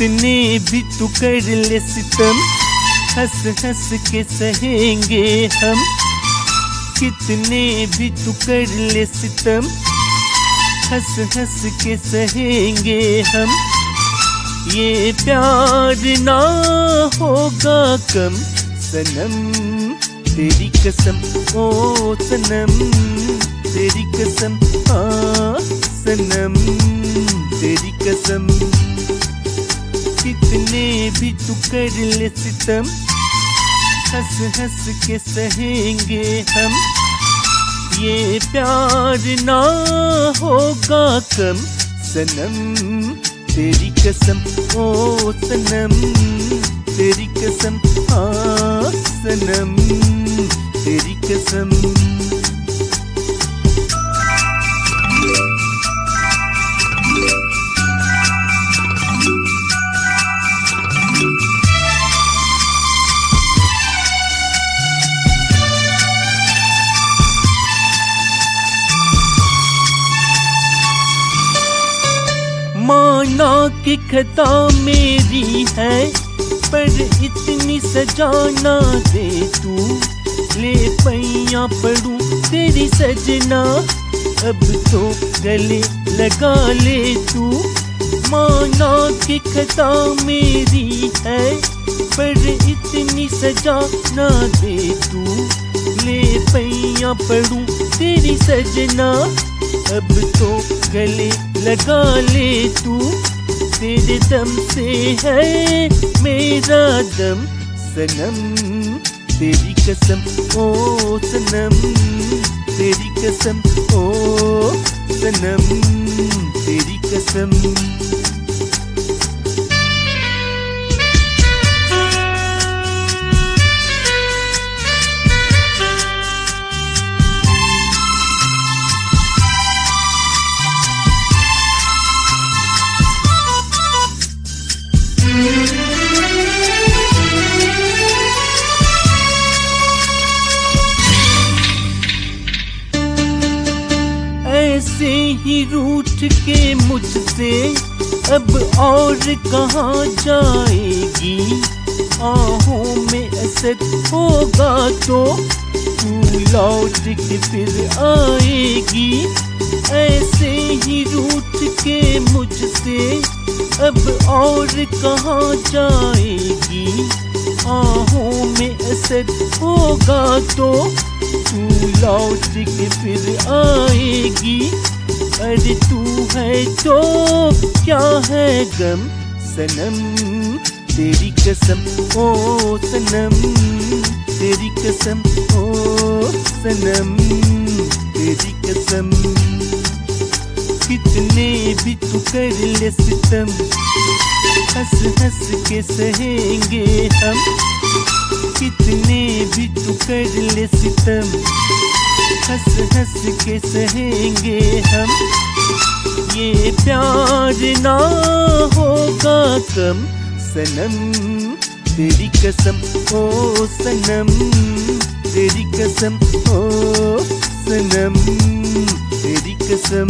कितने भी तू कर ले सितम, हंस हंस के सहेंगे हम। कितने भी तू कर ले सितम, हंस हंस के सहेंगे हम। ये प्यार ना होगा कम सनम, तेरी कसम ओ सनम, तेरी कसम हाँ सनम, तेरी कसम। कितने भी तू कर ले सितम, हंस हंस के सहेंगे हम। ये प्यार ना होगा कम सनम, तेरी कसम ओ सनम, तेरी कसम हाँ सनम, तेरी कसम। माना कि खता मेरी है, पर इतनी सजा ना दे तू। ले पैया पड़ूं तेरी सजना, अब तो गले लगा ले तू। माना कि खता मेरी है, पर इतनी सजा ना दे तू। ले पैया पड़ूं तेरी सजना, अब तो गले लगा ले तू। तेरे दम से है मेरा दम सनम, तेरी कसम ओ सनम, तेरी कसम ओ सनम, तेरी कसम। ऐसे ही रूठ के मुझसे अब और कहाँ जाएगी। आहों में असर होगा तो तू लौट के फिर आएगी। ऐसे ही रूठ के मुझसे अब और कहाँ जाएगी। आहों में असर होगा तो तू लौट के फिर आएगी। अरे तू है तो क्या है गम सनम, तेरी कसम ओ सनम, तेरी कसम ओ सनम, तेरी कसम। कितने भी तू कर ले सितम, हंस हंस के सहेंगे हम। कितने भी तू कर ले सितम, हंस हंस के सहेंगे हम। ये प्यार ना होगा कम सनम, तेरी कसम ओ सनम, तेरी कसम ओ सनम, तेरी कसम।